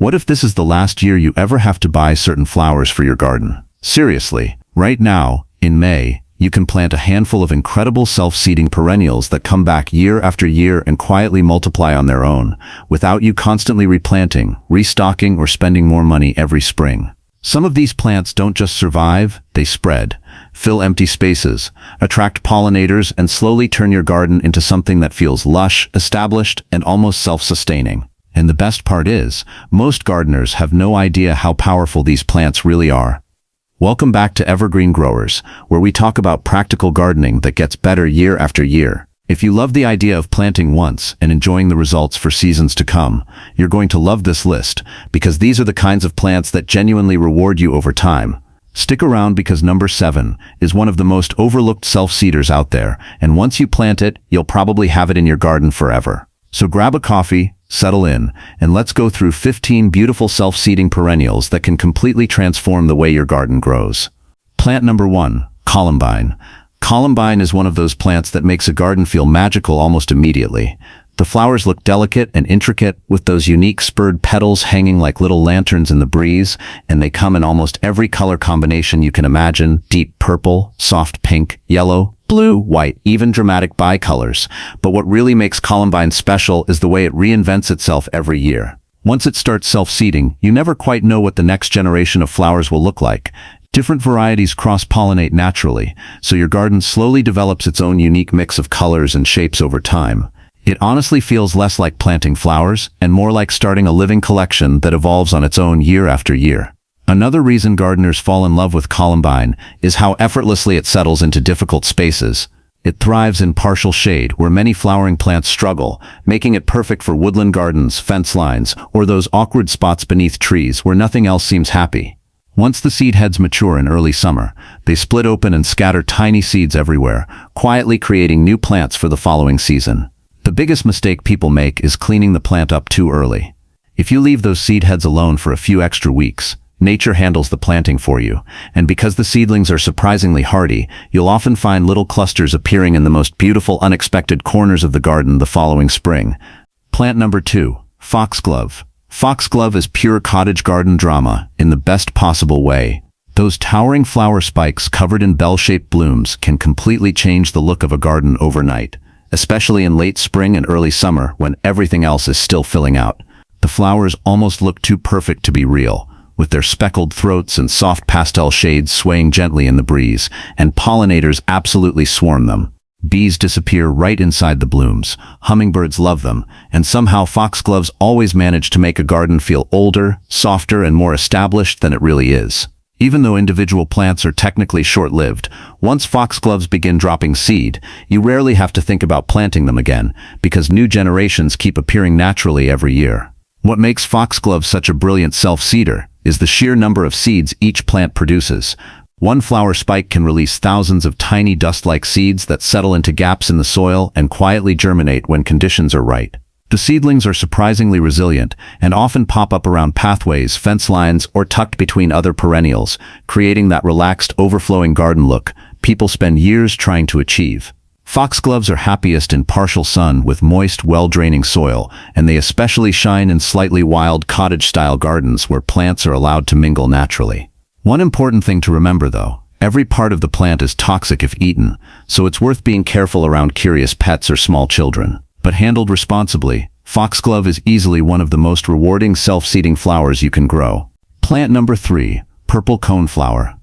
What if this is the last year you ever have to buy certain flowers for your garden? Seriously, right now, in May, you can plant a handful of incredible self-seeding perennials that come back year after year and quietly multiply on their own, without you constantly replanting, restocking, or spending more money every spring. Some of these plants don't just survive, they spread, fill empty spaces, attract pollinators, and slowly turn your garden into something that feels lush, established, and almost self-sustaining. And the best part is, most gardeners have no idea how powerful these plants really are. Welcome back to Evergreen Growers, where we talk about practical gardening that gets better year after year. If you love the idea of planting once and enjoying the results for seasons to come, you're going to love this list, because these are the kinds of plants that genuinely reward you over time. Stick around because number 7 is one of the most overlooked self-seeders out there, and once you plant it, you'll probably have it in your garden forever. So grab a coffee, settle in, and let's go through 15 beautiful self-seeding perennials that can completely transform the way your garden grows. Plant number 1, columbine. Columbine is one of those plants that makes a garden feel magical almost immediately. The flowers look delicate and intricate, with those unique spurred petals hanging like little lanterns in the breeze, and they come in almost every color combination you can imagine: deep purple, soft pink, yellow, blue, white, even dramatic bicolors. But what really makes columbine special is the way it reinvents itself every year. Once it starts self-seeding, you never quite know what the next generation of flowers will look like. Different varieties cross-pollinate naturally, so your garden slowly develops its own unique mix of colors and shapes over time. It honestly feels less like planting flowers and more like starting a living collection that evolves on its own year after year. Another reason gardeners fall in love with columbine is how effortlessly it settles into difficult spaces. It thrives in partial shade where many flowering plants struggle, making it perfect for woodland gardens, fence lines, or those awkward spots beneath trees where nothing else seems happy. Once the seed heads mature in early summer, they split open and scatter tiny seeds everywhere, quietly creating new plants for the following season. The biggest mistake people make is cleaning the plant up too early. If you leave those seed heads alone for a few extra weeks, nature handles the planting for you, and because the seedlings are surprisingly hardy, you'll often find little clusters appearing in the most beautiful unexpected corners of the garden the following spring. Plant number 2, foxglove. Foxglove is pure cottage garden drama in the best possible way. Those towering flower spikes covered in bell-shaped blooms can completely change the look of a garden overnight, especially in late spring and early summer when everything else is still filling out. The flowers almost look too perfect to be real, with their speckled throats and soft pastel shades swaying gently in the breeze, and pollinators absolutely swarm them. Bees disappear right inside the blooms, hummingbirds love them, and somehow foxgloves always manage to make a garden feel older, softer, and more established than it really is. Even though individual plants are technically short-lived, once foxgloves begin dropping seed, you rarely have to think about planting them again, because new generations keep appearing naturally every year. What makes foxglove such a brilliant self-seeder is the sheer number of seeds each plant produces. One flower spike can release thousands of tiny dust-like seeds that settle into gaps in the soil and quietly germinate when conditions are right. The seedlings are surprisingly resilient and often pop up around pathways, fence lines, or tucked between other perennials, creating that relaxed, overflowing garden look people spend years trying to achieve. Foxgloves are happiest in partial sun with moist, well-draining soil, and they especially shine in slightly wild cottage-style gardens where plants are allowed to mingle naturally. One important thing to remember though, every part of the plant is toxic if eaten, so it's worth being careful around curious pets or small children. But handled responsibly, foxglove is easily one of the most rewarding self-seeding flowers you can grow. Plant number 3, purple coneflower.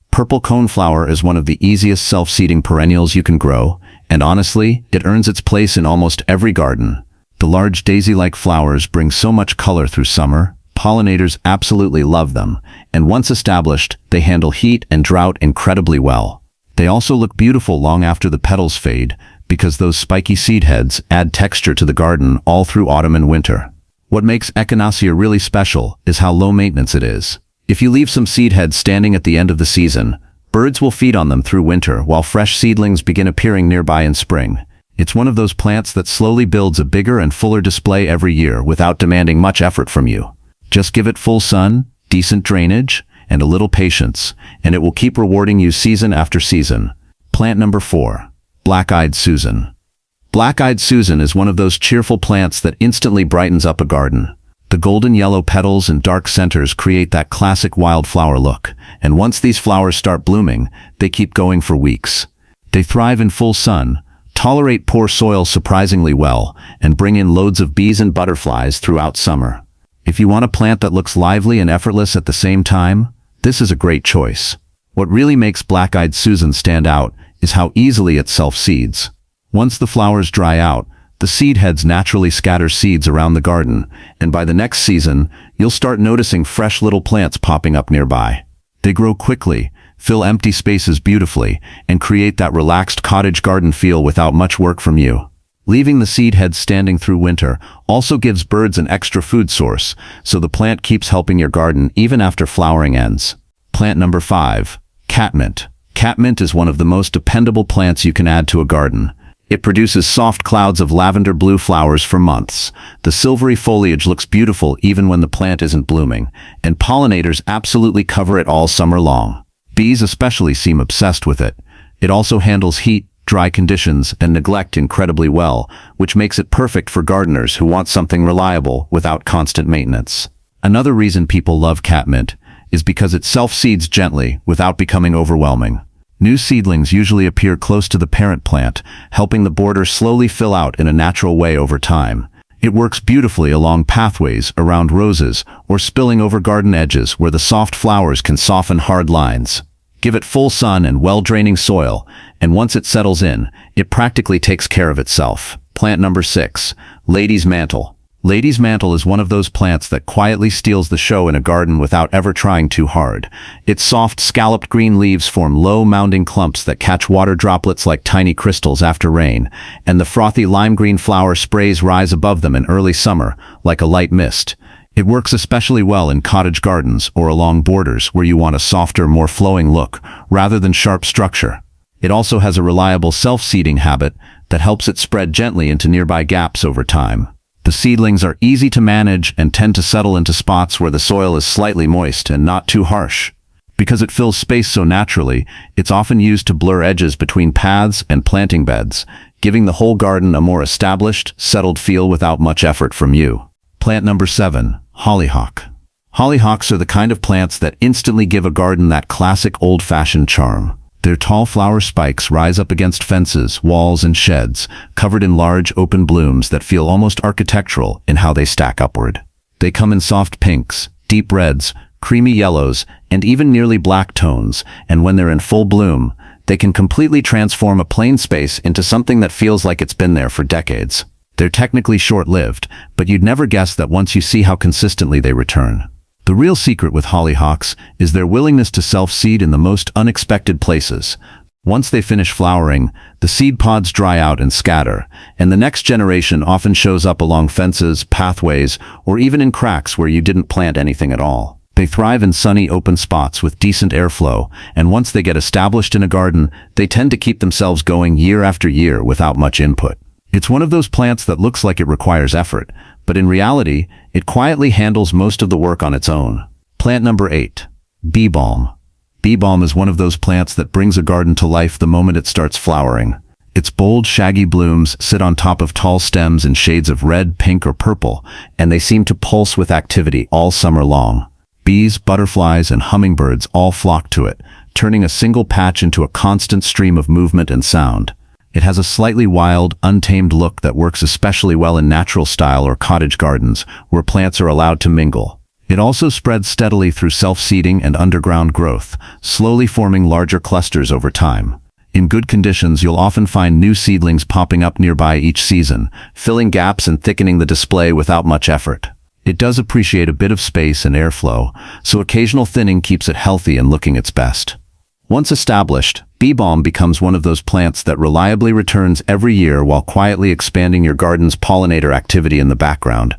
Purple coneflower is one of the easiest self-seeding perennials you can grow, and honestly, it earns its place in almost every garden. The large daisy-like flowers bring so much color through summer. Pollinators absolutely love them, and once established, they handle heat and drought incredibly well. They also look beautiful long after the petals fade, because those spiky seed heads add texture to the garden all through autumn and winter. What makes Echinacea really special is how low maintenance it is. If you leave some seed heads standing at the end of the season, birds will feed on them through winter while fresh seedlings begin appearing nearby in spring. It's one of those plants that slowly builds a bigger and fuller display every year without demanding much effort from you. Just give it full sun, decent drainage, and a little patience, and it will keep rewarding you season after season. Plant number 4, black-eyed Susan. Black-eyed Susan is one of those cheerful plants that instantly brightens up a garden. The golden yellow petals and dark centers create that classic wildflower look, and once these flowers start blooming, they keep going for weeks. They thrive in full sun, tolerate poor soil surprisingly well, and bring in loads of bees and butterflies throughout summer. If you want a plant that looks lively and effortless at the same time, this is a great choice. What really makes Black-Eyed Susan stand out is how easily it self-seeds. Once the flowers dry out, the seed heads naturally scatter seeds around the garden, and by the next season, you'll start noticing fresh little plants popping up nearby. They grow quickly, fill empty spaces beautifully, and create that relaxed cottage garden feel without much work from you. Leaving the seed heads standing through winter also gives birds an extra food source, so the plant keeps helping your garden even after flowering ends. Plant number 5. Catmint. Catmint is one of the most dependable plants you can add to a garden. It produces soft clouds of lavender blue flowers for months. The silvery foliage looks beautiful even when the plant isn't blooming, and pollinators absolutely cover it all summer long. Bees especially seem obsessed with it. It also handles heat, dry conditions, and neglect incredibly well, which makes it perfect for gardeners who want something reliable without constant maintenance. Another reason people love catmint is because it self-seeds gently without becoming overwhelming. New seedlings usually appear close to the parent plant, helping the border slowly fill out in a natural way over time. It works beautifully along pathways, around roses, or spilling over garden edges where the soft flowers can soften hard lines. Give it full sun and well-draining soil, and once it settles in, it practically takes care of itself. Plant number 6. Lady's Mantle. Lady's Mantle is one of those plants that quietly steals the show in a garden without ever trying too hard. Its soft, scalloped green leaves form low, mounding clumps that catch water droplets like tiny crystals after rain, and the frothy lime-green flower sprays rise above them in early summer, like a light mist. It works especially well in cottage gardens or along borders where you want a softer, more flowing look, rather than sharp structure. It also has a reliable self-seeding habit that helps it spread gently into nearby gaps over time. The seedlings are easy to manage and tend to settle into spots where the soil is slightly moist and not too harsh. Because it fills space so naturally, it's often used to blur edges between paths and planting beds, giving the whole garden a more established, settled feel without much effort from you. Plant number 7. Hollyhock. Hollyhocks are the kind of plants that instantly give a garden that classic old-fashioned charm. Their tall flower spikes rise up against fences, walls, and sheds, covered in large open blooms that feel almost architectural in how they stack upward. They come in soft pinks, deep reds, creamy yellows, and even nearly black tones, and when they're in full bloom, they can completely transform a plain space into something that feels like it's been there for decades. They're technically short-lived, but you'd never guess that once you see how consistently they return. The real secret with hollyhocks is their willingness to self-seed in the most unexpected places. Once they finish flowering, the seed pods dry out and scatter, and the next generation often shows up along fences, pathways, or even in cracks where you didn't plant anything at all. They thrive in sunny, open spots with decent airflow, and once they get established in a garden, they tend to keep themselves going year after year without much input. It's one of those plants that looks like it requires effort, but in reality, it quietly handles most of the work on its own. Plant number 8. Bee balm. Bee balm is one of those plants that brings a garden to life the moment it starts flowering. Its bold, shaggy blooms sit on top of tall stems in shades of red, pink, or purple, and they seem to pulse with activity all summer long. Bees, butterflies, and hummingbirds all flock to it, turning a single patch into a constant stream of movement and sound. It has a slightly wild, untamed look that works especially well in natural style or cottage gardens, where plants are allowed to mingle. It also spreads steadily through self-seeding and underground growth, slowly forming larger clusters over time. In good conditions, you'll often find new seedlings popping up nearby each season, filling gaps and thickening the display without much effort. It does appreciate a bit of space and airflow, so occasional thinning keeps it healthy and looking its best. Once established, bee balm becomes one of those plants that reliably returns every year while quietly expanding your garden's pollinator activity in the background.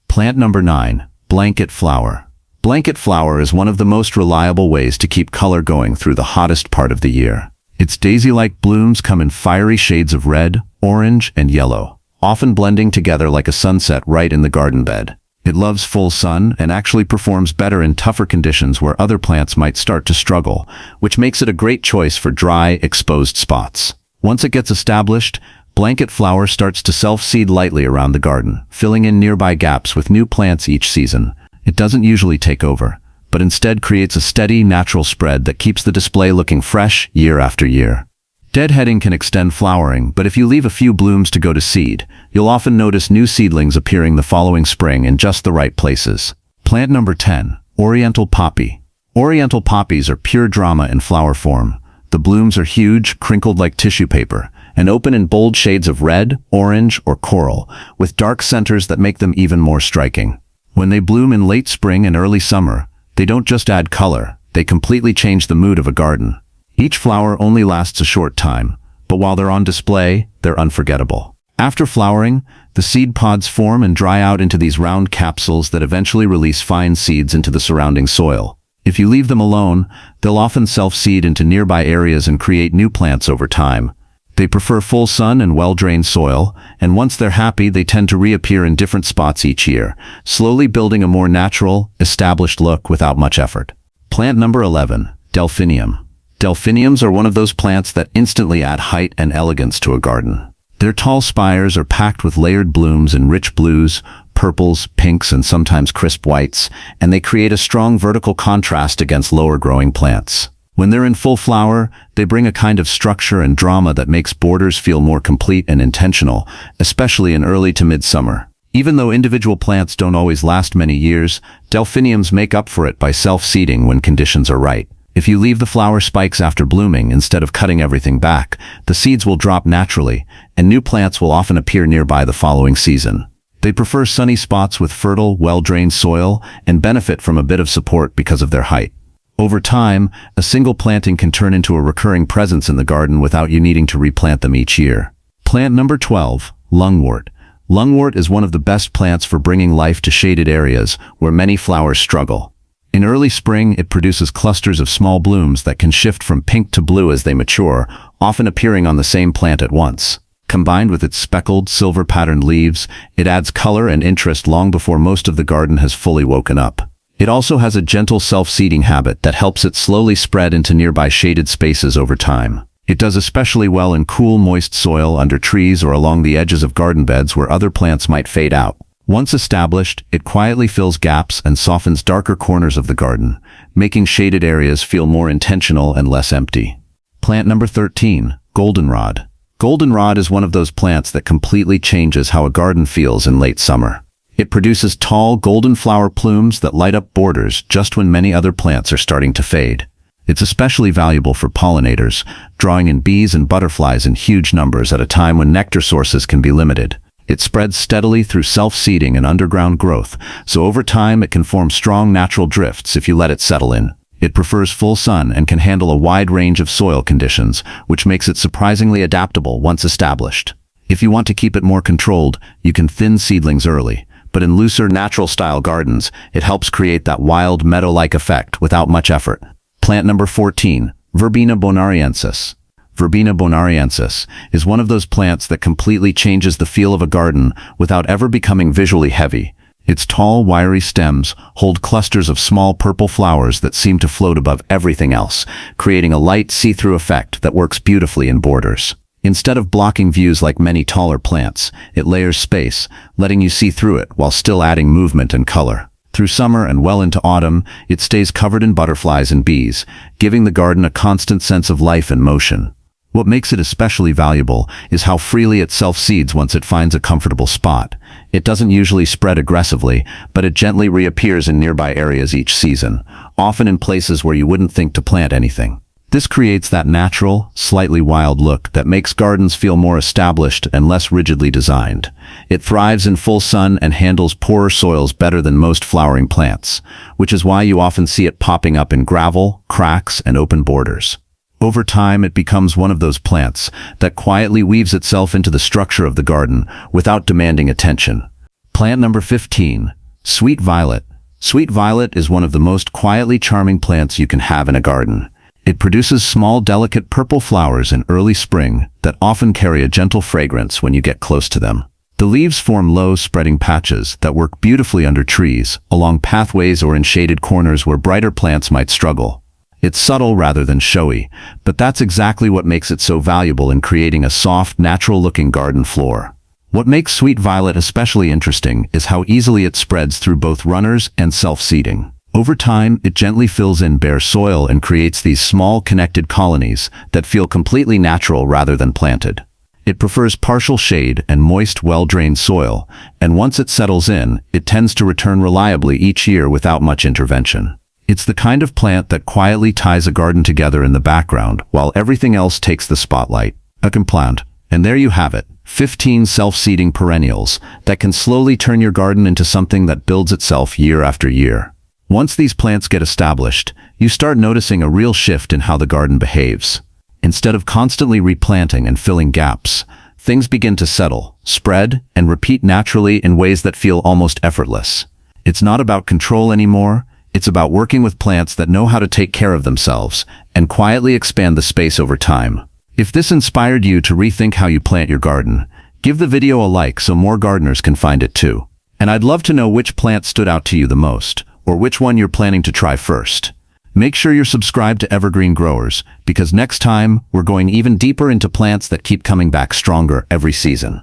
Plant number 9. Blanket flower. Blanket flower is one of the most reliable ways to keep color going through the hottest part of the year. Its daisy-like blooms come in fiery shades of red, orange, and yellow, often blending together like a sunset right in the garden bed. It loves full sun and actually performs better in tougher conditions where other plants might start to struggle, which makes it a great choice for dry, exposed spots. Once it gets established, Blanket flower starts to self-seed lightly around the garden, filling in nearby gaps with new plants each season. It doesn't usually take over, but instead creates a steady, natural spread that keeps the display looking fresh year after year. Deadheading can extend flowering, but if you leave a few blooms to go to seed, you'll often notice new seedlings appearing the following spring in just the right places. Plant number 10, Oriental Poppy. Oriental poppies are pure drama in flower form. The blooms are huge, crinkled like tissue paper, and open in bold shades of red, orange, or coral, with dark centers that make them even more striking. When they bloom in late spring and early summer, they don't just add color, they completely change the mood of a garden. Each flower only lasts a short time, but while they're on display, they're unforgettable. After flowering, the seed pods form and dry out into these round capsules that eventually release fine seeds into the surrounding soil. If you leave them alone, they'll often self-seed into nearby areas and create new plants over time. They prefer full sun and well-drained soil, and once they're happy, they tend to reappear in different spots each year, slowly building a more natural, established look without much effort. Plant number 11, Delphinium. Delphiniums are one of those plants that instantly add height and elegance to a garden. Their tall spires are packed with layered blooms in rich blues, purples, pinks, and sometimes crisp whites, and they create a strong vertical contrast against lower-growing plants. When they're in full flower, they bring a kind of structure and drama that makes borders feel more complete and intentional, especially in early to midsummer. Even though individual plants don't always last many years, delphiniums make up for it by self-seeding when conditions are right. If you leave the flower spikes after blooming instead of cutting everything back, the seeds will drop naturally, and new plants will often appear nearby the following season. They prefer sunny spots with fertile, well-drained soil and benefit from a bit of support because of their height. Over time, a single planting can turn into a recurring presence in the garden without you needing to replant them each year. Plant number 12, Lungwort. Lungwort is one of the best plants for bringing life to shaded areas where many flowers struggle. In early spring, it produces clusters of small blooms that can shift from pink to blue as they mature, often appearing on the same plant at once. Combined with its speckled, silver-patterned leaves, it adds color and interest long before most of the garden has fully woken up. It also has a gentle self-seeding habit that helps it slowly spread into nearby shaded spaces over time. It does especially well in cool, moist soil under trees or along the edges of garden beds where other plants might fade out. Once established, it quietly fills gaps and softens darker corners of the garden, making shaded areas feel more intentional and less empty. Plant number 13, Goldenrod. Goldenrod is one of those plants that completely changes how a garden feels in late summer. It produces tall, golden flower plumes that light up borders just when many other plants are starting to fade. It's especially valuable for pollinators, drawing in bees and butterflies in huge numbers at a time when nectar sources can be limited. It spreads steadily through self-seeding and underground growth, so over time it can form strong natural drifts if you let it settle in. It prefers full sun and can handle a wide range of soil conditions, which makes it surprisingly adaptable once established. If you want to keep it more controlled, you can thin seedlings early, but in looser, natural-style gardens, it helps create that wild, meadow-like effect without much effort. Plant number 14, Verbena bonariensis. Verbena bonariensis is one of those plants that completely changes the feel of a garden without ever becoming visually heavy. Its tall, wiry stems hold clusters of small purple flowers that seem to float above everything else, creating a light, see-through effect that works beautifully in borders. Instead of blocking views like many taller plants, it layers space, letting you see through it while still adding movement and color. Through summer and well into autumn, it stays covered in butterflies and bees, giving the garden a constant sense of life and motion. What makes it especially valuable is how freely it self-seeds once it finds a comfortable spot. It doesn't usually spread aggressively, but it gently reappears in nearby areas each season, often in places where you wouldn't think to plant anything. This creates that natural, slightly wild look that makes gardens feel more established and less rigidly designed. It thrives in full sun and handles poorer soils better than most flowering plants, which is why you often see it popping up in gravel, cracks, and open borders. Over time, it becomes one of those plants that quietly weaves itself into the structure of the garden without demanding attention. Plant number 15, Sweet Violet. Sweet Violet is one of the most quietly charming plants you can have in a garden. It produces small, delicate purple flowers in early spring that often carry a gentle fragrance when you get close to them. The leaves form low, spreading patches that work beautifully under trees, along pathways or in shaded corners where brighter plants might struggle. It's subtle rather than showy, but that's exactly what makes it so valuable in creating a soft, natural-looking garden floor. What makes sweet violet especially interesting is how easily it spreads through both runners and self-seeding. Over time, it gently fills in bare soil and creates these small, connected colonies that feel completely natural rather than planted. It prefers partial shade and moist, well-drained soil, and once it settles in, it tends to return reliably each year without much intervention. It's the kind of plant that quietly ties a garden together in the background while everything else takes the spotlight. A plant. And there you have it, 15 self-seeding perennials that can slowly turn your garden into something that builds itself year after year. Once these plants get established, you start noticing a real shift in how the garden behaves. Instead of constantly replanting and filling gaps, things begin to settle, spread, and repeat naturally in ways that feel almost effortless. It's not about control anymore. It's about working with plants that know how to take care of themselves and quietly expand the space over time. If this inspired you to rethink how you plant your garden, give the video a like so more gardeners can find it too. And I'd love to know which plant stood out to you the most, or which one you're planning to try first. Make sure you're subscribed to Evergreen Growers, because next time, we're going even deeper into plants that keep coming back stronger every season.